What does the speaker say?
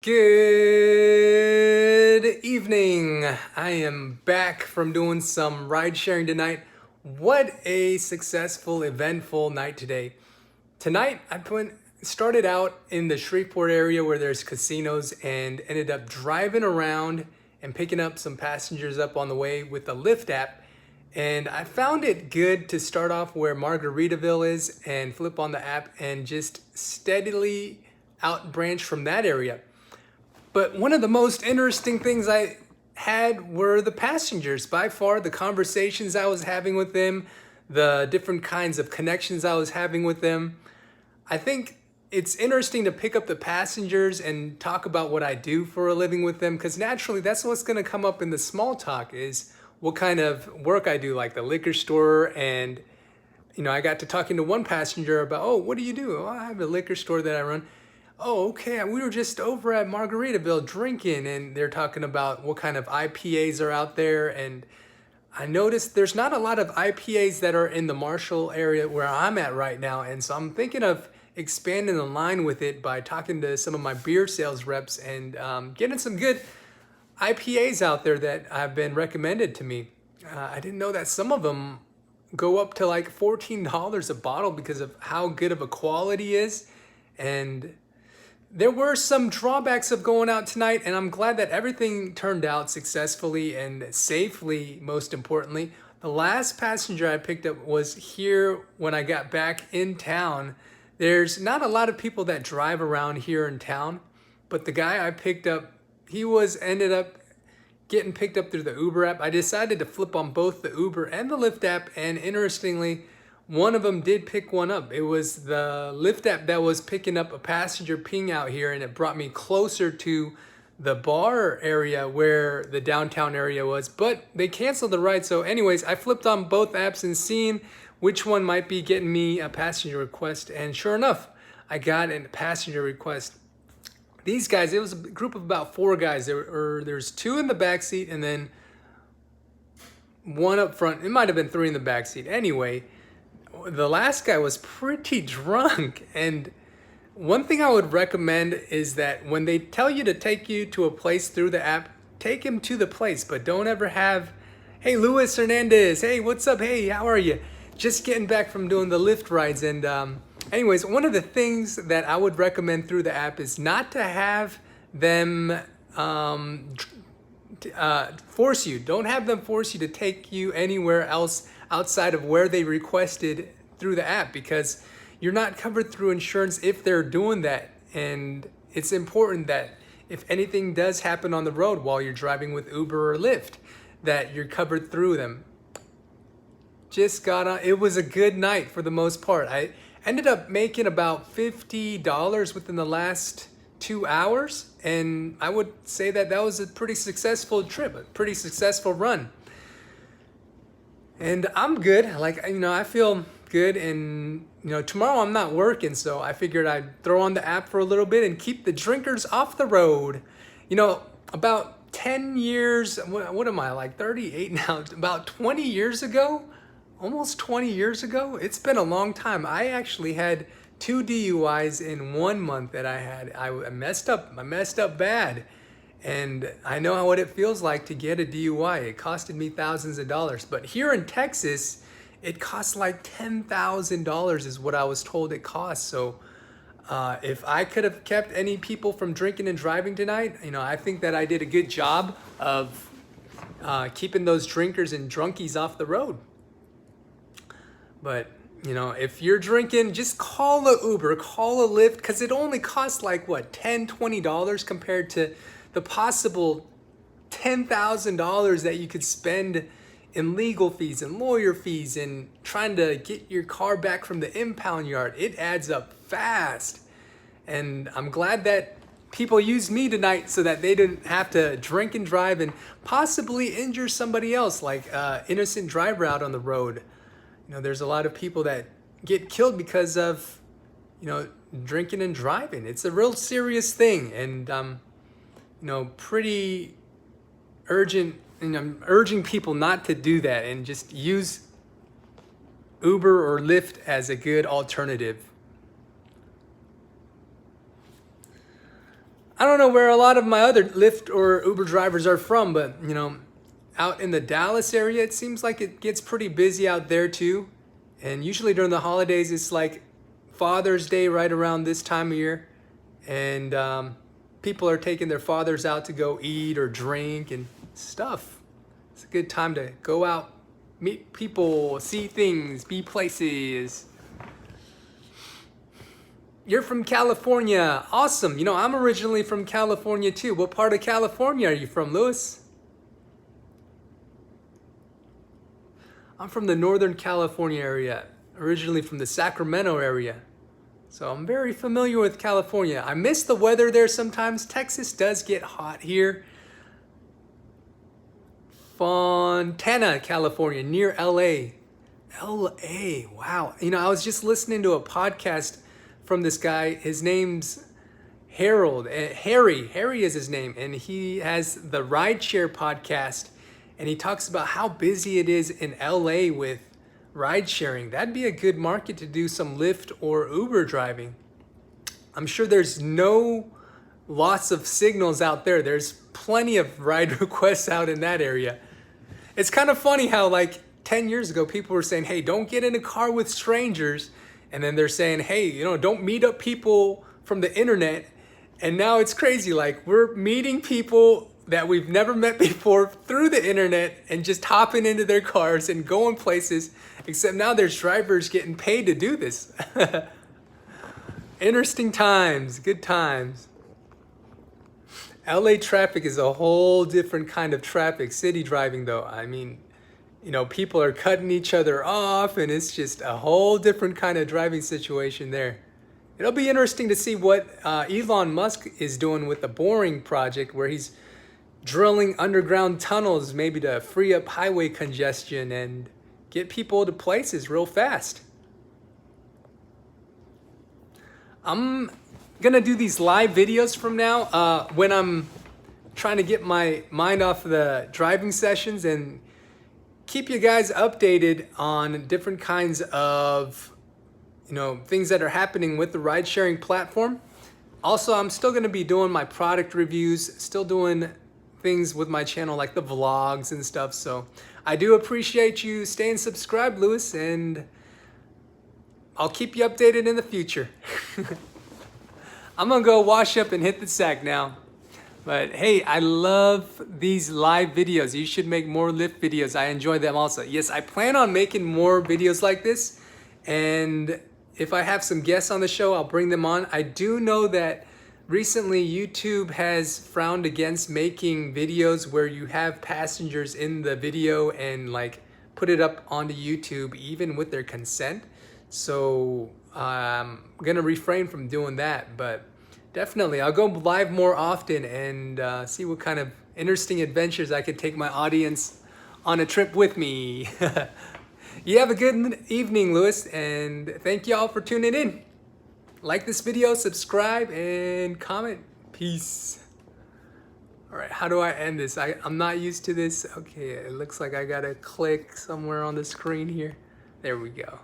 Good evening. I am back from doing some ride sharing tonight. What a successful, eventful night today. Tonight, started out in the Shreveport area where there's casinos and ended up driving around and picking up some passengers up on the way with the Lyft app. And I found it good to start off where Margaritaville is and flip on the app and just steadily out branch from that area. But one of the most interesting things I had were the passengers. By far, the conversations I was having with them, the different kinds of connections I was having with them. I think it's interesting to pick up the passengers and talk about what I do for a living with them, because naturally that's what's going to come up in the small talk is what kind of work I do, like the liquor store. And I got to talking to one passenger about, oh, what do you do? Oh, I have a liquor store that I run. Oh, okay. We were just over at Margaritaville drinking, and they're talking about what kind of IPAs are out there. And I noticed there's not a lot of IPAs that are in the Marshall area where I'm at right now. And so I'm thinking of expanding the line with it by talking to some of my beer sales reps and getting some good IPAs out there that have been recommended to me. I didn't know that some of them go up to like $14 a bottle because of how good of a quality is. And there were some drawbacks of going out tonight, and I'm glad that everything turned out successfully and safely, most importantly. The last passenger I picked up was here when I got back in town. There's not a lot of people that drive around here in town, but the guy I picked up, ended up getting picked up through the Uber app. I decided to flip on both the Uber and the Lyft app, and interestingly, one of them did pick one up. It was the Lyft app that was picking up a passenger ping out here, and it brought me closer to the bar area where the downtown area was, but they canceled the ride. So anyways, I flipped on both apps and seen which one might be getting me a passenger request, and sure enough, I got a passenger request. These guys, it was a group of about four guys. There's two in the back seat and then one up front. It might have been three in the back seat. Anyway, the last guy was pretty drunk, and one thing I would recommend is that when they tell you to take you to a place through the app, take him to the place, but don't ever have, hey, Luis Hernandez, hey, what's up, hey, how are you? Just getting back from doing the Lyft rides. And anyways, one of the things that I would recommend through the app is not to have them force you. Don't have them force you to take you anywhere else outside of where they requested through the app, because you're not covered through insurance if they're doing that. And it's important that if anything does happen on the road while you're driving with Uber or Lyft, that you're covered through them. Just got on. It was a good night for the most part. I ended up making about $50 within the last 2 hours, and I would say that that was a pretty successful trip, a pretty successful run. And I'm good. I feel good. And, tomorrow I'm not working, so I figured I'd throw on the app for a little bit and keep the drinkers off the road. About 10 years, what am I, like 38 now? About 20 years ago, almost 20 years ago, it's been a long time. I actually had 2 DUIs in 1 month that I had. I messed up bad. And I know what it feels like to get a DUI. It costed me thousands of dollars. But here in Texas, it costs like $10,000 is what I was told it costs. So if I could have kept any people from drinking and driving tonight, I think that I did a good job of keeping those drinkers and drunkies off the road. But if you're drinking, just call a Uber, call a Lyft, because it only costs like what, $10, $20 compared to the possible $10,000 that you could spend in legal fees and lawyer fees and trying to get your car back from the impound yard. It adds up fast. And I'm glad that people used me tonight so that they didn't have to drink and drive and possibly injure somebody else, like innocent driver out on the road. There's a lot of people that get killed because of, drinking and driving. It's a real serious thing. And pretty urgent, and I'm urging people not to do that and just use Uber or Lyft as a good alternative. I don't know where a lot of my other Lyft or Uber drivers are from, but out in the Dallas area, it seems like it gets pretty busy out there too. And usually during the holidays, it's like Father's Day right around this time of year. And people are taking their fathers out to go eat or drink and stuff. It's a good time to go out, meet people, see things, be places. You're from California. Awesome. I'm originally from California too. What part of California are you from, Louis? I'm from the Northern California area, originally from the Sacramento area. So I'm very familiar with California. I miss the weather there sometimes. Texas does get hot here. Fontana, California, near LA. LA, wow. I was just listening to a podcast from this guy. His name's Harold. Harry is his name. And he has the Rideshare podcast. And he talks about how busy it is in LA with ride sharing. That'd be a good market to do some Lyft or Uber driving. I'm sure there's no loss of signals out there. There's plenty of ride requests out in that area. It's kind of funny how like 10 years ago, people were saying, hey, don't get in a car with strangers. And then they're saying, hey, don't meet up people from the internet. And now it's crazy. Like we're meeting people that we've never met before through the internet and just hopping into their cars and going places, except now there's drivers getting paid to do this. Interesting times, good times. LA traffic is a whole different kind of traffic. City driving though, I mean, people are cutting each other off and it's just a whole different kind of driving situation there. It'll be interesting to see what Elon Musk is doing with the Boring project, where he's drilling underground tunnels maybe to free up highway congestion and get people to places real fast. I'm gonna do these live videos from now when I'm trying to get my mind off of the driving sessions and keep you guys updated on different kinds of things that are happening with the ride sharing platform. Also, I'm still gonna be doing my product reviews, still doing things with my channel like the vlogs and stuff. So I do appreciate you staying subscribed, Louis, and I'll keep you updated in the future. I'm gonna go wash up and hit the sack now. But hey, I love these live videos. You should make more Lyft videos. I enjoy them also. Yes, I plan on making more videos like this. And if I have some guests on the show, I'll bring them on. I do know that recently, YouTube has frowned against making videos where you have passengers in the video and like put it up onto YouTube even with their consent. So I'm gonna refrain from doing that, but definitely I'll go live more often and see what kind of interesting adventures I could take my audience on a trip with me. You have a good evening, Louis, and thank you all for tuning in. Like this video, subscribe, and comment. Peace. All right, how do I end this? I'm not used to this. Okay, it looks like I gotta click somewhere on the screen here. There we go.